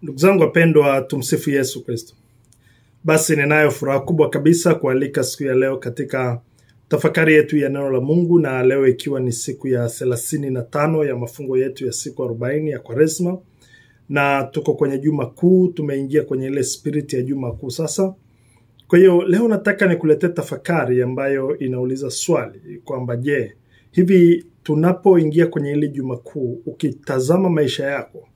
Ndugu zangu wapendwa, tumsifu Yesu Kristo. Basi ninayo furaha kubwa kabisa kualika siku ya leo katika tafakari yetu ya neno la Mungu, na leo ikiwa ni siku ya 35 ya mafungo yetu ya siku 40 ya Kwaresma, na tuko kwenye Juma Kuu. Tumeingia kwenye ile spirit ya Juma Kuu sasa. Kwa hiyo leo nataka nikuletee tafakari ambayo inauliza swali kwamba je, hivi tunapoingia kwenye ile Juma Kuu, ukitazama maisha yako,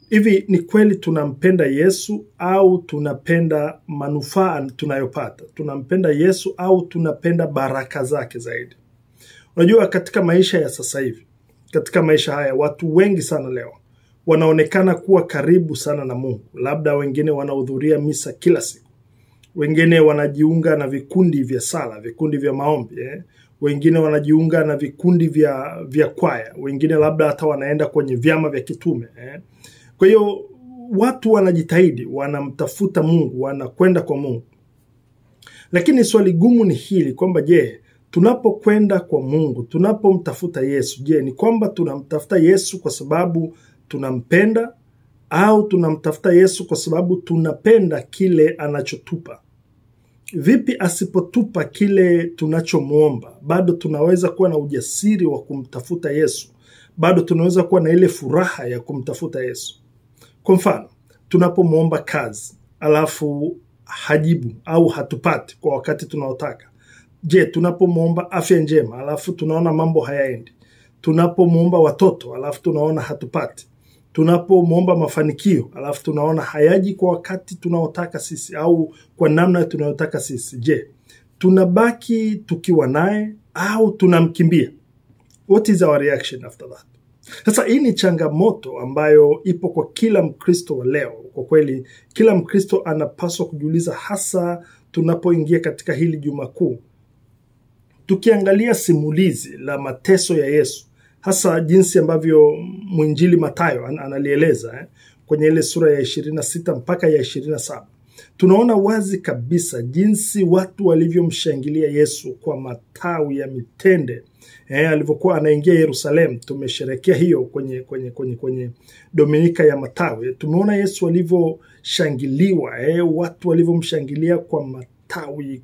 hivi ni kweli tunampenda Yesu au tunapenda manufaa tunayopata? Tunampenda Yesu au tunapenda baraka zake zaidi? Unajua, katika maisha ya sasa hivi, katika maisha haya, watu wengi sana leo wanaonekana kuwa karibu sana na Mungu. Labda wengine wanahudhuria misa kila siku, wengine wanajiunga na vikundi vya sala, vikundi vya maombi, wengine wanajiunga na vikundi vya kwaya, wengine labda hata wanaenda kwenye vyama vya kitume. Kwa hiyo watu wanajitahidi, wanamtafuta Mungu, wanakwenda kwa Mungu. Lakini swali gumu ni hili kwamba je, tunapokwenda kwa Mungu, tunapomtafuta Yesu, je, ni kwamba tunamtafuta Yesu kwa sababu tunampenda au tunamtafuta Yesu kwa sababu tunapenda kile anachotupa? Vipi asipotupa kile tunachomuomba, bado tunaweza kuwa na ujasiri wa kumtafuta Yesu? Bado tunaweza kuwa na ile furaha ya kumtafuta Yesu? Kwa mfano, tunapomuomba kazi alafu hajibu au hatupati kwa wakati tunaotaka. Je, tunapomuomba afya njema alafu tunaona mambo hayaendi? Tunapomuomba watoto alafu tunaona hatupati? Tunapomuomba mafanikio alafu tunaona hayaji kwa wakati tunaotaka sisi au kwa namna tunayotaka sisi, je, tunabaki tukiwa naye au tunamkimbia? What is our reaction after that? Sasa hii ni changamoto ambayo ipo kwa kila Mkristo wa leo. Kwa kweli kila Mkristo anapaswa kujiuliza, hasa tunapoingia katika hili Juma Kuu. Tukiangalia simulizi la mateso ya Yesu, hasa jinsi ambavyo mwinjili Mathayo analieleza kwenye ile sura ya 26 mpaka ya 27, tunaona wazi kabisa jinsi watu walivyomshangilia Yesu kwa matawi ya mitende alivyokuwa anaingia Yerusalemu. Tumesherekea hiyo kwenye Dominika ya Matawi. Tumeona Yesu alivyoshangiliwa, watu walivyomshangilia kwa matawi,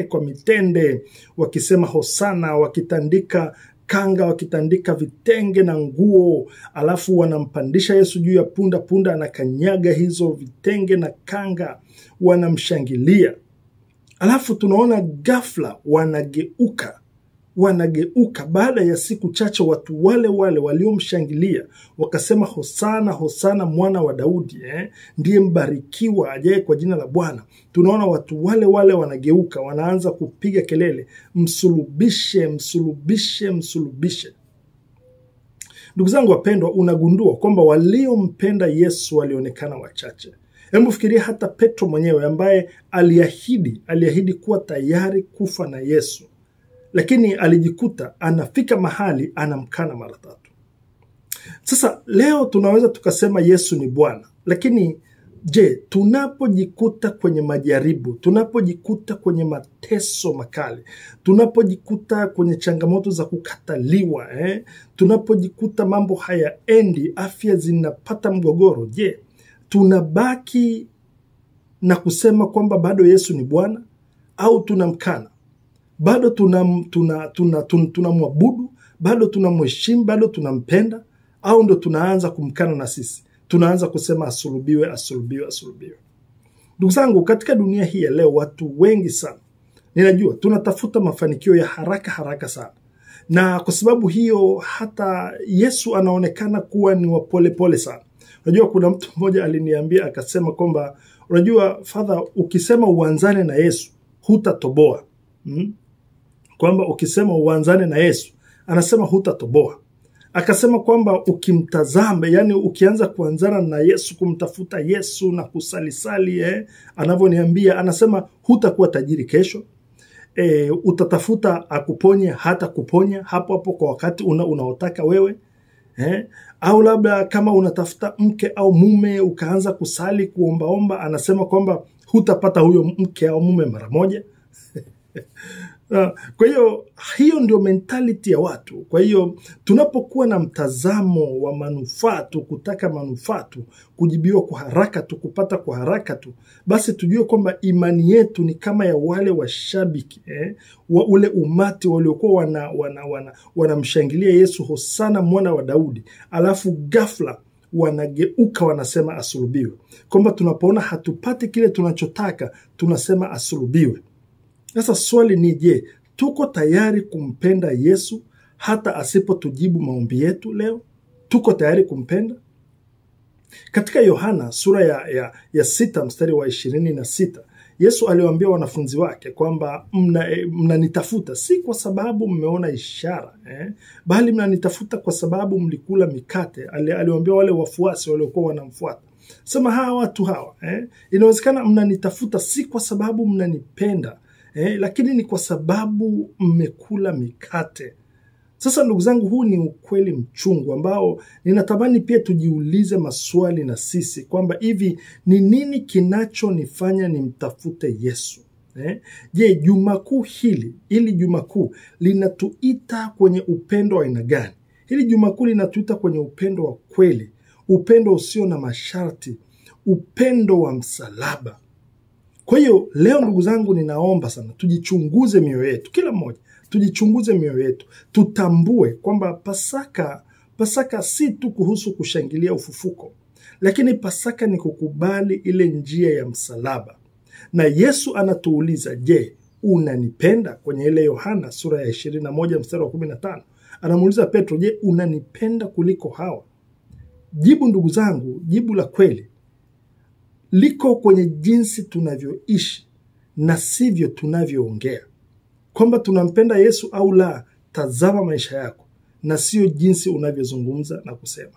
kwa mitende, wakisema hosana, wakitandika kanga, wakitandika vitenge na nguo, alafu wanampandisha Yesu juu ya punda anakanyaga hizo vitenge na kanga, wanamshangilia. Alafu tunaona ghafla wanageuka baada ya siku chache. Watu wale waliomshangilia wakasema hosana, hosana mwana wa Daudi, ndiye mbarikiwa ajaye kwa jina la Bwana. Tunaona watu wale wanageuka, wanaanza kupiga kelele, msulubishe, msulubishe, msulubishe. Ndugu zangu wapendwa, unagundua kwamba waliompenda Yesu walionekana wachache. Hebu fikiria hata Petro mwenyewe ambaye aliahidi kuwa tayari kufa na Yesu, lakini alijikuta anafika mahali anamkana mara 3. Sasa leo tunaweza tukasema Yesu ni Bwana, lakini je, tunapojikuta kwenye majaribu, tunapojikuta kwenye mateso makali, tunapojikuta kwenye changamoto za kukataliwa, tunapojikuta mambo hayaendi, afya zinapata mgogoro, je, tunabaki na kusema kwamba bado Yesu ni Bwana au tunamkana? Bado tunamwabudu, bado tunamheshimu, bado tunampenda, au ndo tunaanza kumkana na sisi? Tunaanza kusema asulubiwe, asulubiwe, asulubiwe. Ndugu zangu, katika dunia hii ya leo watu wengi sana, ninajua, tunatafuta mafanikio ya haraka sana. Na kwa sababu hiyo hata Yesu anaonekana kuwa ni wa pole sana. Unajua, kuna mtu mmoja aliniambia akasema kwamba, unajua Father, ukisema uanzane na Yesu hutatoboa. Kwamba ukisema uanzane na Yesu, anasema hutatoboa. Akasema kwamba ukimtazama, yani ukianza kuanzana na Yesu, kumtafuta Yesu na kusalisali, anavyoniambia, anasema hutakuwa tajiri kesho. Utatafuta akuponye, hata kuponya hapo kwa wakati unaotaka wewe. Au labda kama unatafuta mke au mume, ukaanza kusali, kuombaomba, anasema kwamba hutapata huyo mke au mume mara moja. Kwa hiyo ndio mentality ya watu. Kwa hiyo tunapokuwa na mtazamo wa manufaa tu, kutaka manufaa tu, kujibiwa kwa haraka tu, kupata kwa haraka tu, basi tujue kwamba imani yetu ni kama ya wale washabiki wa ule umati waliokuwa wanamshangilia Yesu, Hosana mwana wa Daudi, alafu ghafla wanageuka wanasema asulubiwe. Kwamba tunapoona hatupati kile tunachotaka tunasema asulubiwe. Sasa swali ni je, tuko tayari kumpenda Yesu hata asipotujibu maombi yetu leo? Tuko tayari kumpenda? Katika Yohana sura ya 6 mstari wa 26, Yesu aliwaambia wanafunzi wake kwamba mnanitafuta si kwa sababu mmeona ishara, bali mnanitafuta kwa sababu mlikula mikate. Aliwaambia wale wafuasi waliokuwa wanamfuata. Sema hawa watu hawa, inawezekana mnanitafuta si kwa sababu mnanipenda, lakini ni kwa sababu mmekula mikate. Sasa ndugu zangu, huu ni ukweli mchungu ambao ninatamani pia tujiulize maswali na sisi kwamba hivi ni nini kinachonifanya nimtafute Yesu? Je, juma kuu hili juma kuu linatuita kwenye upendo wa aina gani? Hili juma kuu linatuita kwenye upendo wa kweli, upendo usio na masharti, upendo wa msalaba. Kwa hiyo leo ndugu zangu, ninaomba sana tujichunguze mioyo yetu, kila mmoja tujichunguze mioyo yetu, tutambue kwamba Pasaka si tu kuhusu kushangilia ufufuko, lakini Pasaka ni kukubali ile njia ya msalaba. Na Yesu anatuuliza, je, unanipenda? Kwenye ile Yohana sura ya 21 mstari wa 15 anamuuliza Petro, je, unanipenda kuliko hawa? Jibu ndugu zangu, jibu la kweli liko kwenye jinsi tunavyoishi na sivyo tunavyoongea. Kwamba tunampenda Yesu au la, tazama maisha yako na sio jinsi unavyozungumza na kusema.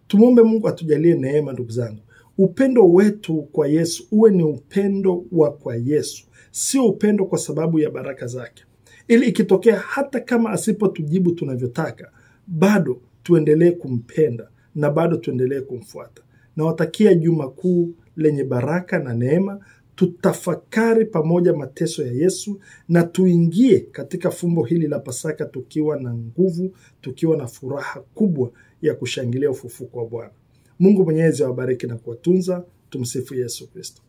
Tumuombe Mungu atujalie neema ndugu zangu. Upendo wetu kwa Yesu uwe ni upendo wa kwa Yesu, sio upendo kwa sababu ya baraka zake. Ili ikitokea hata kama asipotujibu tunavyotaka, bado tuendelee kumpenda na bado tuendelee kumfuata. Nawatakia juma kuu lenye baraka na neema. Tutafakari pamoja mateso ya Yesu na tuingie katika fumbo hili la Pasaka tukiwa na nguvu, tukiwa na furaha kubwa ya kushangilia ufufuko wa Bwana. Mungu Mwenyezi awabariki na kuwatunza. Tumsifu Yesu Kristo.